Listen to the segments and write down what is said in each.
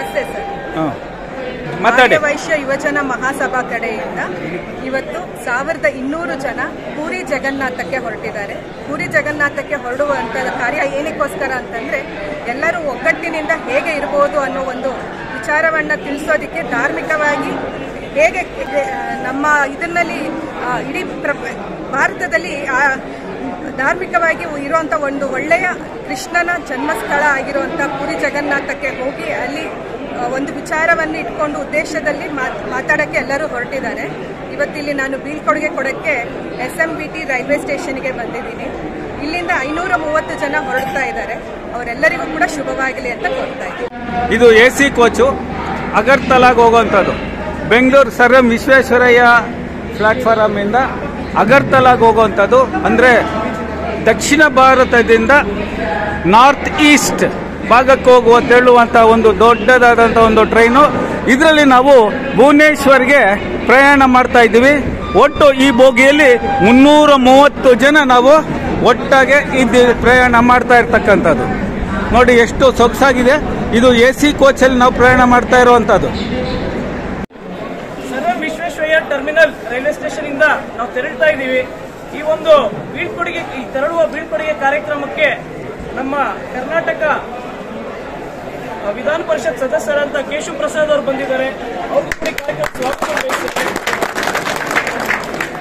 ನಮಸ್ತೆ ಸರ್. ಆರ್ಯ ವೈಶ್ಯ ಯುವಜನ ಮಹಾಸಭಾ ಕಡೆಯಿಂದ ಇವತ್ತು 1200 ಜನ ಪೂರಿ ಜಗನ್ನಾಥಕ್ಕೆ ಹೊರಟಿದ್ದಾರೆ. ಪೂರಿ ಜಗನ್ನಾಥಕ್ಕೆ ಹೊರಡುವಂತ ಕಾರ್ಯ ಏನಕ್ಕೋಸ್ಕರ ಅಂತಂದ್ರೆ ಎಲ್ಲರೂ ಒಗ್ಗಟ್ಟಿನಿಂದ ಹೇಗೆ ಇರಬಹುದು ಅನ್ನೋ ಒಂದು ವಿಚಾರವನ್ನ ತಿಳಿಸೋದಕ್ಕೆ, ಧಾರ್ಮಿಕವಾಗಿ ಹೇಗೆ ನಮ್ಮ ಇದರಲ್ಲಿ ಇಡೀ ಭಾರತದಲ್ಲಿ ಧಾರ್ಮಿಕವಾಗಿ ಇರುವಂತ ಒಂದು ಒಳ್ಳೆಯ ಕೃಷ್ಣನ ಜನ್ಮಸ್ಥಳ ಆಗಿರುವಂತ ಪೂರಿ ಜಗನ್ನಾಥಕ್ಕೆ ಹೋಗಿ ಅಲ್ಲಿ ಒಂದು ವಿಚಾರವನ್ನು ಇಟ್ಕೊಂಡು ಉದ್ದೇಶದಲ್ಲಿ ಮಾತಾಡಕ್ಕೆ ಎಲ್ಲರೂ ಹೊರಟಿದ್ದಾರೆ. ಇವತ್ತಿಲ್ಲಿ ನಾನು ಬೀಳ್ಕೊಡುಗೆ ಕೊಡಕ್ಕೆ SMBT ರೈಲ್ವೆ ಸ್ಟೇಷನ್ಗೆ ಬಂದಿದ್ದೀನಿ. ಇಲ್ಲಿಂದ 530 ಜನ ಹೊರಡ್ತಾ ಇದ್ದಾರೆ. ಅವರೆಲ್ಲರಿಗೂ ಕೂಡ ಶುಭವಾಗಲಿ ಅಂತ ಕೋರ್ತಾ ಇದ್ದೀನಿ. ಇದು AC ಕೋಚು ಅಗರ್ತಲಾಗ್ ಹೋಗುವಂಥದ್ದು. Bengaluru sir M Visvesvaraya platform ಇಂದ ಅಗರ್ತಲಾಗ್ ಹೋಗುವಂಥದ್ದು. ಅಂದರೆ ದಕ್ಷಿಣ ಭಾರತದಿಂದ ನಾರ್ತ್ ಈಸ್ಟ್ ಭಾಗಕ್ಕೆ ತೆರಳುವಂಥ ಒಂದು ದೊಡ್ಡದಾದಂಥ ಒಂದು ಟ್ರೈನು. ಇದರಲ್ಲಿ ನಾವು ಭುವನೇಶ್ವರ್ಗೆ ಪ್ರಯಾಣ ಮಾಡ್ತಾ ಇದ್ದೀವಿ. ಒಟ್ಟು ಈ ಬೋಗಿಯಲ್ಲಿ 330 ಜನ ನಾವು ಒಟ್ಟಾಗೆ ಪ್ರಯಾಣ ಮಾಡ್ತಾ ಇರ್ತಕ್ಕಂಥದ್ದು. ನೋಡಿ ಎಷ್ಟು ಸೊಗಸಾಗಿದೆ. ಇದು AC ಕೋಚಲ್ಲಿ ನಾವು ಪ್ರಯಾಣ ಮಾಡ್ತಾ ಇರುವಂಥದ್ದು. Sir M Visvesvaraya terminal railway station ಇಂದ ನಾವು ತೆರಳ್ತಾ ಇದ್ದೀವಿ. ಈ ಒಂದು ತೆರಳುವ ಬೀಳ್ಕೊಡುಗೆ ಕಾರ್ಯಕ್ರಮಕ್ಕೆ ನಮ್ಮ ಕರ್ನಾಟಕ ವಿಧಾನ ಪರಿಷತ್ ಸದಸ್ಯರಾದ ಕೇಶವ ಪ್ರಸಾದ್ ಅವರು ಬಂದಿದ್ದಾರೆ. ಅವ್ರಿಗೂ ಕೂಡ ಕಾರ್ಯಕ್ರಮ ಸ್ವಾಗತ ಬಯಸುತ್ತೇನೆ.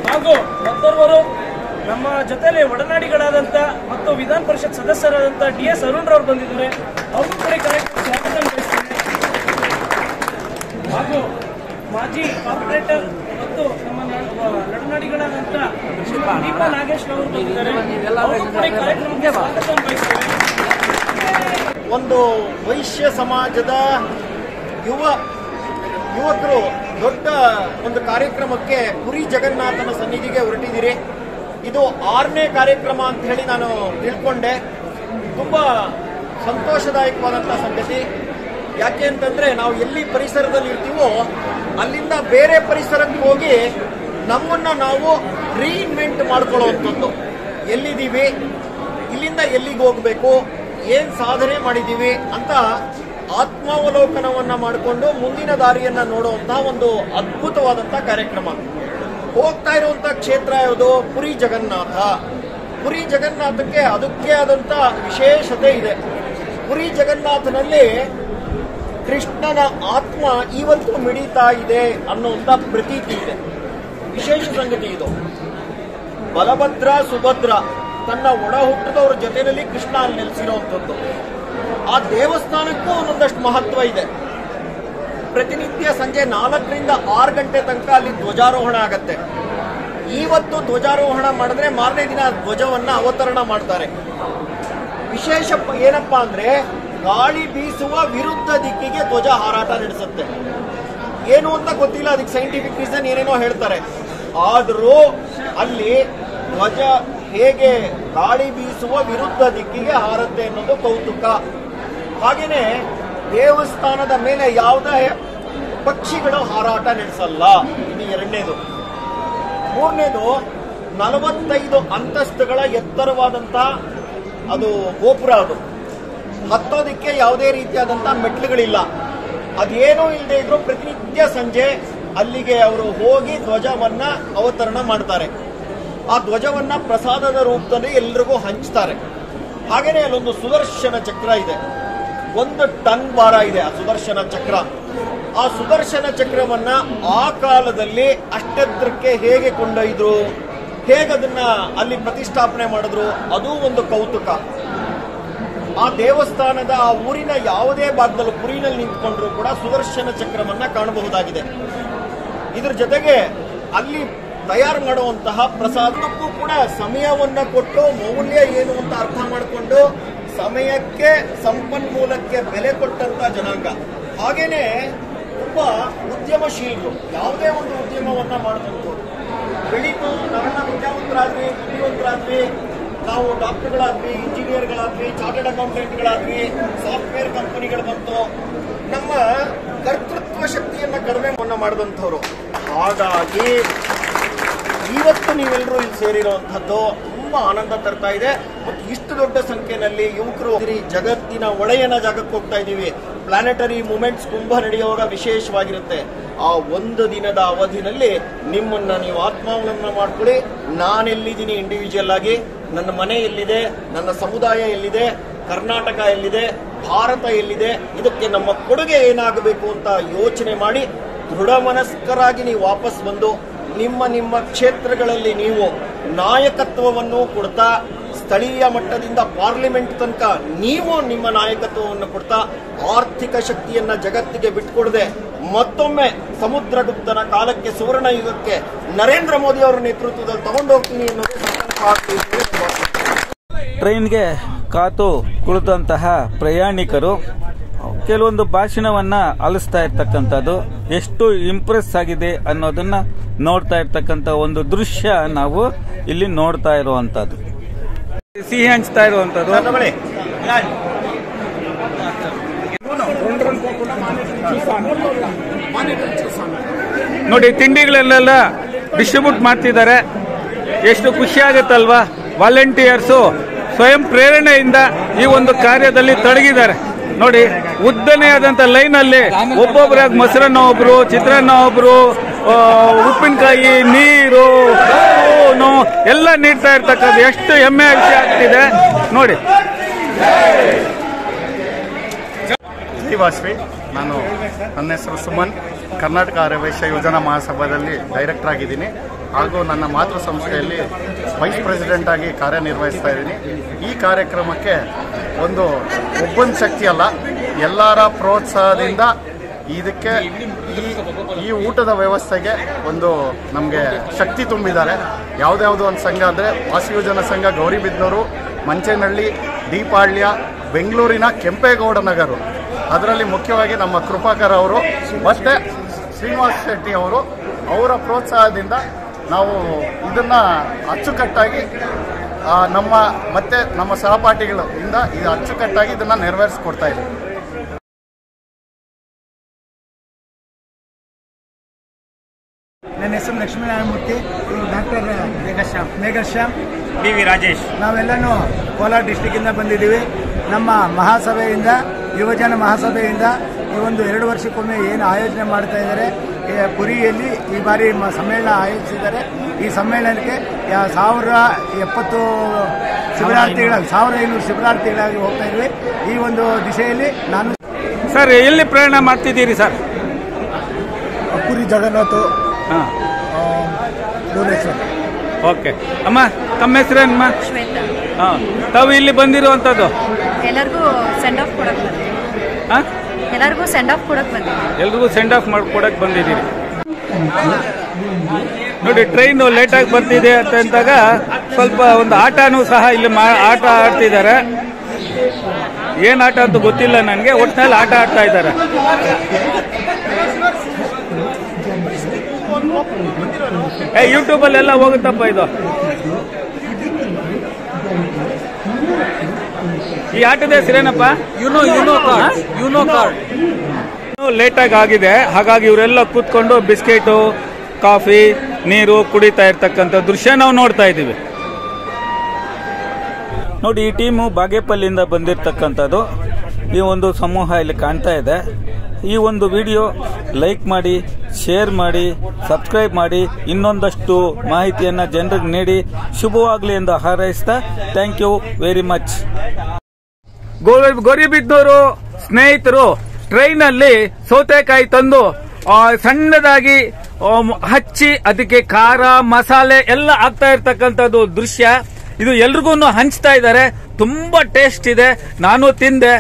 ಹಾಗೂ ಮತ್ತೋರ್ವರು ನಮ್ಮ ಜೊತೆಲಿ ಒಡನಾಡಿಗಳಾದಂತ ಮತ್ತು ವಿಧಾನ ಪರಿಷತ್ ಸದಸ್ಯರಾದಂತ DS ಅರುಣ್ ರವರು ಬಂದಿದ್ದಾರೆ. ಅವ್ರಿಗೂ ಕೂಡ ಕಾರ್ಯಕ್ರಮ ಸ್ವಾಗತ ಬಯಸುತ್ತೇನೆ. ಹಾಗೂ ಮಾಜಿ ಕಾರ್ಪೊರೇಟರ್ ಮತ್ತು ನಮ್ಮ ನಡನಾಡಿಗಳಾದಂತ ದೀಪಾ ನಾಗೇಶ್ ಅವರು ಬಂದಿದ್ದಾರೆ. ಅವ್ರಿಗೂ ಕೂಡ ಕಾರ್ಯಕ್ರಮಕ್ಕೆ ಸ್ವಾಗತ ಬಯಸುತ್ತೇನೆ. ಒಂದು ವೈಶ್ಯ ಸಮಾಜದ ಯುವಕರು ದೊಡ್ಡ ಒಂದು ಕಾರ್ಯಕ್ರಮಕ್ಕೆ ಪುರಿ ಜಗನ್ನಾಥನ ಸನ್ನಿಧಿಗೆ ಹೊರಟಿದ್ದೀರಿ. ಇದು 6ನೇ ಕಾರ್ಯಕ್ರಮ ಅಂತ ಹೇಳಿ ನಾನು ತಿಳ್ಕೊಂಡೆ. ತುಂಬಾ ಸಂತೋಷದಾಯಕವಾದಂಥ ಸಂಗತಿ. ಯಾಕೆ ಅಂತಂದ್ರೆ ನಾವು ಎಲ್ಲಿ ಪರಿಸರದಲ್ಲಿ ಇರ್ತೀವೋ ಅಲ್ಲಿಂದ ಬೇರೆ ಪರಿಸರಕ್ಕೆ ಹೋಗಿ ನಮ್ಮನ್ನ ನಾವು ರೀಇನ್ವೆಂಟ್ ಮಾಡ್ಕೊಳ್ಳುವಂಥದ್ದು. ಎಲ್ಲಿದ್ದೀವಿ, ಇಲ್ಲಿಂದ ಎಲ್ಲಿಗೆ ಹೋಗ್ಬೇಕು, ಏನ್ ಸಾಧನೆ ಮಾಡಿದ್ದೀವಿ ಅಂತ ಆತ್ಮಾವಲೋಕನವನ್ನ ಮಾಡಿಕೊಂಡು ಮುಂದಿನ ದಾರಿಯನ್ನ ನೋಡುವಂತಹ ಒಂದು ಅದ್ಭುತವಾದಂತ ಕಾರ್ಯಕ್ರಮ. ಹೋಗ್ತಾ ಇರುವಂತ ಕ್ಷೇತ್ರ ಯಾವುದು? ಪುರಿ ಜಗನ್ನಾಥ. ಪುರಿ ಜಗನ್ನಾಥಕ್ಕೆ ಅದಕ್ಕೆ ಆದಂತ ವಿಶೇಷತೆ ಇದೆ. ಪುರಿ ಜಗನ್ನಾಥನಲ್ಲಿ ಕೃಷ್ಣನ ಆತ್ಮ ಇವತ್ತು ಮಿಡಿತಾ ಇದೆ ಅನ್ನುವಂತ ಪ್ರತೀತಿ ಇದೆ. ವಿಶೇಷ ಸಂಗತಿ ಇದು. ಬಲಭದ್ರ ಸುಭದ್ರ ತನ್ನ ಒಡ ಹುಟ್ಟಿದವರ ಜೊತೆಯಲ್ಲಿ ಕೃಷ್ಣ ಅಲ್ಲಿ ನೆಲೆಸಿರುವಂಥದ್ದು. ಆ ದೇವಸ್ಥಾನಕ್ಕೂ ಒಂದೊಂದಷ್ಟು ಮಹತ್ವ ಇದೆ. ಪ್ರತಿನಿತ್ಯ ಸಂಜೆ 4ರಿಂದ 6 ಗಂಟೆ ತನಕ ಅಲ್ಲಿ ಧ್ವಜಾರೋಹಣ ಆಗತ್ತೆ. ಇವತ್ತು ಧ್ವಜಾರೋಹಣ ಮಾಡಿದ್ರೆ ಮಾರನೇ ದಿನ ಧ್ವಜವನ್ನ ಅವತರಣ ಮಾಡ್ತಾರೆ. ವಿಶೇಷ ಏನಪ್ಪಾ ಅಂದ್ರೆ ಗಾಳಿ ಬೀಸುವ ವಿರುದ್ಧ ದಿಕ್ಕಿಗೆ ಧ್ವಜ ಹಾರಾಟ ನಡೆಸುತ್ತೆ. ಏನು ಅಂತ ಗೊತ್ತಿಲ್ಲ, ಅದಕ್ಕೆ ಸೈಂಟಿಫಿಕ್ ರೀಸನ್ ಏನೇನೋ ಹೇಳ್ತಾರೆ. ಆದರೂ ಅಲ್ಲಿ ಧ್ವಜ ಹೇಗೆ ಗಾಳಿ ಬೀಸುವ ವಿರುದ್ಧ ದಿಕ್ಕಿಗೆ ಹಾರತ್ತೆ ಅನ್ನೋದು ಕೌತುಕ. ಹಾಗೇನೆ ದೇವಸ್ಥಾನದ ಮೇಲೆ ಯಾವುದೇ ಪಕ್ಷಿಗಳು ಹಾರಾಟ ನಡೆಸಲ್ಲ. ಇದು 2ನೇದು. 3ನೇದು 45 ಅಂತಸ್ತುಗಳ ಎತ್ತರವಾದಂತ ಅದು ಗೋಪುರ. ಅದು ಹತ್ತೋದಿಕ್ಕೆ ಯಾವುದೇ ರೀತಿಯಾದಂತಹ ಮೆಟ್ಲುಗಳಿಲ್ಲ. ಅದೇನೂ ಇಲ್ಲದೆ ಇದ್ರು ಪ್ರತಿನಿತ್ಯ ಸಂಜೆ ಅಲ್ಲಿಗೆ ಅವರು ಹೋಗಿ ಧ್ವಜವನ್ನ ಅವತರಣ ಮಾಡ್ತಾರೆ. ಆ ಧ್ವಜವನ್ನ ಪ್ರಸಾದದ ರೂಪದಲ್ಲಿ ಎಲ್ರಿಗೂ ಹಂಚ್ತಾರೆ. ಹಾಗೇನೆ ಅಲ್ಲೊಂದು ಸುದರ್ಶನ ಚಕ್ರ ಇದೆ. 1 ಟನ್ ಭಾರ ಇದೆ ಆ ಸುದರ್ಶನ ಚಕ್ರ. ಆ ಸುದರ್ಶನ ಚಕ್ರವನ್ನ ಆ ಕಾಲದಲ್ಲಿ ಅಷ್ಟೆತ್ತರಕ್ಕೆ ಹೇಗೆ ಕೊಂಡೊಯ್ದ್ರು, ಹೇಗದನ್ನ ಅಲ್ಲಿ ಪ್ರತಿಷ್ಠಾಪನೆ ಮಾಡಿದ್ರು, ಅದು ಒಂದು ಕೌತುಕ. ಆ ದೇವಸ್ಥಾನದ ಆ ಊರಿನ ಯಾವುದೇ ಭಾಗದಲ್ಲೂ ಪುರಿನಲ್ಲಿ ನಿಂತ್ಕೊಂಡ್ರು ಕೂಡ ಸುದರ್ಶನ ಚಕ್ರವನ್ನ ಕಾಣಬಹುದಾಗಿದೆ. ಇದ್ರ ಜೊತೆಗೆ ಅಲ್ಲಿ ತಯಾರು ಮಾಡುವಂತಹ ಪ್ರಸಾದಕ್ಕೂ ಕೂಡ ಸಮಯವನ್ನ ಕೊಟ್ಟು ಮೌಲ್ಯ ಏನು ಅಂತ ಅರ್ಥ ಮಾಡಿಕೊಂಡು ಸಮಯಕ್ಕೆ ಸಂಪನ್ಮೂಲಕ್ಕೆ ಬೆಲೆ ಕೊಟ್ಟಂತ ಜನಾಂಗ. ಹಾಗೇನೆ ತುಂಬಾ ಉದ್ಯಮಶೀಲರು. ಯಾವುದೇ ಒಂದು ಉದ್ಯಮವನ್ನ ಮಾಡಬಹುದು. ಬೆಳೀತು ನಾವೆಲ್ಲ ವಿದ್ಯಾವಂತರಾದ್ವಿ, ಬುದ್ಧಿವಂತರಾದ್ವಿ, ನಾವು ಡಾಕ್ಟರ್ಗಳಾದ್ವಿ, ಇಂಜಿನಿಯರ್ಗಳಾದ್ವಿ, ಚಾರ್ಟರ್ಡ್ ಅಕೌಂಟೆಂಟ್ಗಳಾದ್ವಿ, ಸಾಫ್ಟ್ವೇರ್ ಕಂಪನಿಗಳು ಬಂತು. ನಮ್ಮ ಕರ್ತೃತ್ವ ಶಕ್ತಿಯನ್ನ ಕಡಿಮೆ ಮಾಡಿದಂಥವ್ರು. ಹಾಗಾಗಿ ಇವತ್ತು ನೀವೆಲ್ಲರೂ ಇಲ್ಲಿ ಸೇರಿರುವಂತಹದ್ದು ತುಂಬಾ ಆನಂದ ತರ್ತಾ ಇದೆ. ಮತ್ತು ಇಷ್ಟು ದೊಡ್ಡ ಸಂಖ್ಯೆಯಲ್ಲಿ ಯುವಕರು ಜಗತ್ತಿನ ಒಳೆಯನ ಜಾಗಕ್ಕೆ ಹೋಗ್ತಾ ಇದೀವಿ. ಪ್ಲಾನೆಟರಿ ಮೂಮೆಂಟ್ಸ್ ಕುಂಭ ನಡೆಯುವಾಗ ವಿಶೇಷವಾಗಿರುತ್ತೆ. ಆ ಒಂದು ದಿನದ ಅವಧಿನಲ್ಲಿ ನಿಮ್ಮನ್ನ ನೀವು ಆತ್ಮಾವಲಂಬನ ಮಾಡ್ಕೊಳ್ಳಿ. ನಾನೆಲ್ಲಿದ್ದೀನಿ ಇಂಡಿವಿಜುವಲ್ ಆಗಿ, ನನ್ನ ಮನೆ ಎಲ್ಲಿದೆ, ನನ್ನ ಸಮುದಾಯ ಎಲ್ಲಿದೆ, ಕರ್ನಾಟಕ ಎಲ್ಲಿದೆ, ಭಾರತ ಎಲ್ಲಿದೆ, ಇದಕ್ಕೆ ನಮ್ಮ ಕೊಡುಗೆ ಏನಾಗಬೇಕು ಅಂತ ಯೋಚನೆ ಮಾಡಿ ದೃಢ ಮನಸ್ಕರಾಗಿ ನೀವು ವಾಪಸ್ ಬಂದು ನಿಮ್ಮ ನಿಮ್ಮ ಕ್ಷೇತ್ರಗಳಲ್ಲಿ ನೀವು ನಾಯಕತ್ವವನ್ನು ಕೊಡ್ತಾ, ಸ್ಥಳೀಯ ಮಟ್ಟದಿಂದ ಪಾರ್ಲಿಮೆಂಟ್ ತನಕ ನೀವು ನಿಮ್ಮ ನಾಯಕತ್ವವನ್ನು ಕೊಡ್ತಾ, ಆರ್ಥಿಕ ಶಕ್ತಿಯನ್ನ ಜಗತ್ತಿಗೆ ಬಿಟ್ಟುಕೊಡದೆ ಮತ್ತೊಮ್ಮೆ ಸಮುದ್ರಗುಪ್ತನ ಕಾಲಕ್ಕೆ, ಸುವರ್ಣ ಯುಗಕ್ಕೆ ನರೇಂದ್ರ ಮೋದಿ ಅವರ ನೇತೃತ್ವದಲ್ಲಿ ತಗೊಂಡು ಹೋಗ್ತೀನಿ ಅನ್ನೋದೇ ಟ್ರೈನ್ಗೆ ಕಾತು ಕುಳಿತಂತಹ ಪ್ರಯಾಣಿಕರು ಕೆಲವೊಂದು ಭಾಷಣವನ್ನ ಆಲಿಸ್ತಾ ಇರ್ತಕ್ಕಂಥದ್ದು ಎಷ್ಟು ಇಂಪ್ರೆಸ್ ಆಗಿದೆ ಅನ್ನೋದನ್ನ ನೋಡ್ತಾ ಇರ್ತಕ್ಕಂಥ ಒಂದು ದೃಶ್ಯ ನಾವು ಇಲ್ಲಿ ನೋಡ್ತಾ ಇರುವಂತದ್ದು. ಸಿಹಿ ಹಂಚ್ತಾ ಇರುವಂತದ್ದು ನೋಡಿ, ತಿಂಡಿಗಳಲ್ಲೆಲ್ಲ ಡಿಸ್ಟ್ರಿಬ್ಯೂಟ್ ಮಾಡ್ತಿದ್ದಾರೆ. ಎಷ್ಟು ಖುಷಿ ಆಗುತ್ತಲ್ವಾ. ವಾಲಂಟಿಯರ್ಸು ಸ್ವಯಂ ಪ್ರೇರಣೆಯಿಂದ ಈ ಒಂದು ಕಾರ್ಯದಲ್ಲಿ ತೊಡಗಿದ್ದಾರೆ. ನೋಡಿ, ಉದ್ದನೆಯಾದಂತ ಲೈನ್ ಅಲ್ಲಿ ಒಬ್ಬೊಬ್ಬರಾಗಿ ಮೊಸರನ್ನ ಒಬ್ರು, ಚಿತ್ರಾನ್ನ ಒಬ್ರು, ಉಪ್ಪಿನಕಾಯಿ, ನೀರು, ಸ್ಪೂನು ಎಲ್ಲ ನೀಡ್ತಾ ಇರ್ತಕ್ಕಂಥ ಎಷ್ಟು ಹೆಮ್ಮೆಯ ವಿಷಯ ಆಗ್ತಿದೆ ನೋಡಿ. ಜೈ ವಾಸವಿ. ನನ್ನ ಹೆಸರು ಸುಮನ್. ಕರ್ನಾಟಕ ಆರ್ಯವೈಶ್ಯ ಯೋಜನಾ ಮಹಾಸಭಾದಲ್ಲಿ ಡೈರೆಕ್ಟರ್ ಆಗಿದ್ದೀನಿ ಹಾಗೂ ನನ್ನ ಮಾತೃ ಸಂಸ್ಥೆಯಲ್ಲಿ ವೈಸ್ ಪ್ರೆಸಿಡೆಂಟ್ ಆಗಿ ಕಾರ್ಯನಿರ್ವಹಿಸ್ತಾ ಇದ್ದೀನಿ. ಈ ಕಾರ್ಯಕ್ರಮಕ್ಕೆ ಒಂದು ಒಬ್ಬನ ಶಕ್ತಿ ಅಲ್ಲ, ಎಲ್ಲರ ಪ್ರೋತ್ಸಾಹದಿಂದ ಇದಕ್ಕೆ ಈ ಊಟದ ವ್ಯವಸ್ಥೆಗೆ ಒಂದು ನಮಗೆ ಶಕ್ತಿ ತುಂಬಿದ್ದಾರೆ. ಯಾವುದ್ಯಾವುದು ಒಂದು ಸಂಘ ಅಂದರೆ ವಾಸವಿ ಯೋಜನಾ ಸಂಘ ಗೌರಿಬಿದನೂರು, ಮಂಚೇನಹಳ್ಳಿ, ದೀಪಾಳ್ಯ, ಬೆಂಗಳೂರಿನ ಕೆಂಪೇಗೌಡ ನಗರ, ಅದರಲ್ಲಿ ಮುಖ್ಯವಾಗಿ ನಮ್ಮ ಕೃಪಾಕರ್ ಅವರು ಮತ್ತು ಶ್ರೀನಿವಾಸ್ ಶೆಟ್ಟಿ ಅವರು, ಅವರ ಪ್ರೋತ್ಸಾಹದಿಂದ ನಾವು ಇದನ್ನು ಅಚ್ಚುಕಟ್ಟಾಗಿ ನಮ್ಮ ಸಹಪಾಠಿಗಳಿಂದ ಇದು ಅಚ್ಚುಕಟ್ಟಾಗಿ ಇದನ್ನು ನೆರವೇರಿಸಿಕೊಡ್ತಾ ಇದ್ದೀವಿ. ನನ್ನ ಹೆಸರು Lakshminarayanamurthy, doctor Meghashyam, D V Rajesh. ನಾವೆಲ್ಲನೂ ಕೋಲಾರ ಡಿಸ್ಟಿಕ್ಕಿಂದ ಬಂದಿದ್ದೀವಿ. ನಮ್ಮ ಮಹಾಸಭೆಯಿಂದ, ಯುವಜನ ಮಹಾಸಭೆಯಿಂದ ಈ ಒಂದು 2 ವರ್ಷಕ್ಕೊಮ್ಮೆ ಏನು ಆಯೋಜನೆ ಮಾಡ್ತಾ ಇದ್ದಾರೆ, ಪುರಿಯಲ್ಲಿ ಈ ಬಾರಿ ಸಮ್ಮೇಳನ ಆಯೋಜಿಸಿದ್ದಾರೆ. ಈ ಸಮ್ಮೇಳನಕ್ಕೆ 1070 ಶಿಬಿರಾರ್ಥಿಗಳಾಗಿ 1500 ಶಿಬಿರಾರ್ಥಿಗಳಾಗಿ ಹೋಗ್ತಾ ಇದ್ವಿ. ಈ ಒಂದು ದಿಶೆಯಲ್ಲಿ ನಾನು ಸರ್ ಎಲ್ಲಿ ಪ್ರಯಾಣ ಮಾಡ್ತಿದ್ದೀರಿ ಸರ್? ಪುರಿ ಜಗನ್ನಾಥ ಭುವನೇಶ್ವರ. ಓಕೆ ಅಮ್ಮ, ತಮ್ಮ ಹೆಸರೇನಮ್ಮ? ಶ್ವೇತಾ. ತಾವು ಇಲ್ಲಿ ಬಂದಿರುವಂತದ್ದು ಎಲ್ಲರಿಗೂ ಸೆಂಡ್ ಆಫ್ ಕೊಡಕ್ ಬಂದಿದ್ದೀವಿ. ಎಲ್ಲರಿಗೂ ಸೆಂಡ್ ಆಫ್ ಕೊಡಕ್ ಬಂದಿದ್ದೀವಿ. ಎಲ್ರಿಗೂ ಸೆಂಡ್ ಆಫ್ ಮಾಡ್ಕೊಡಕ್ ಬಂದಿದ್ದೀರಿ. ನೋಡಿ, ಟ್ರೈನು ಲೇಟಾಗಿ ಬರ್ತಿದೆ ಅಂತಾಗ ಸ್ವಲ್ಪ ಒಂದು ಆಟನೂ ಸಹ ಇಲ್ಲಿ ಆಟ ಆಡ್ತಿದ್ದಾರೆ. ಏನ್ ಆಟ ಅಂತ ಗೊತ್ತಿಲ್ಲ ನನಗೆ, ಒಟ್ಟಿನಲ್ಲಿ ಆಟ ಆಡ್ತಾ ಇದ್ದಾರೆ. ಯೂಟ್ಯೂಬಲ್ಲೆಲ್ಲ ಹೋಗುತ್ತಪ್ಪ ಇದು. ಈ ಆಟದ ಹೆಸರೇನಪ್ಪ? YONO card. ಲೇಟಾಗಿ ಆಗಿದೆ, ಹಾಗಾಗಿ ಇವರೆಲ್ಲ ಕೂತ್ಕೊಂಡು ಬಿಸ್ಕೆಟು, ಕಾಫಿ, ನೀರು ಕುಡಿತಾ ಇರ್ತಕ್ಕಂಥ ದೃಶ್ಯ ನಾವು ನೋಡ್ತಾ ಇದ್ದೀವಿ. ನೋಡಿ, ಈ ಟೀಮು ಬಾಗೇಪಲ್ಲಿಂದ ಬಂದಿರತಕ್ಕಂಥದ್ದು. ಈ ಒಂದು ಸಮೂಹ ಇಲ್ಲಿ ಕಾಣ್ತಾ ಇದೆ. ಈ ಒಂದು ವಿಡಿಯೋ ಲೈಕ್ ಮಾಡಿ, ಶೇರ್ ಮಾಡಿ, ಸಬ್ಸ್ಕ್ರೈಬ್ ಮಾಡಿ, ಇನ್ನೊಂದಷ್ಟು ಮಾಹಿತಿಯನ್ನು ಜನರಿಗೆ ನೀಡಿ ಶುಭವಾಗಲಿ ಎಂದು ಹಾರೈಸ್ತಾ thank you very much. Gauribidanur ಸ್ನೇಹಿತರು ಟ್ರೈನಲ್ಲಿ ಸೌತೆಕಾಯಿ ತಂದು ಸಣ್ಣದಾಗಿ ಹಚ್ಚಿ ಅದಕ್ಕೆ ಖಾರ, ಮಸಾಲೆ ಎಲ್ಲ ಆಗ್ತಾ ಇರ್ತಕ್ಕಂಥದ್ದು ದೃಶ್ಯ. ಇದು ಎಲ್ರಿಗೂ ಹಂಚ್ತಾ ಇದ್ದಾರೆ. ತುಂಬಾ ಟೇಸ್ಟ್ ಇದೆ. ನಾನು ತಿಂದೆ.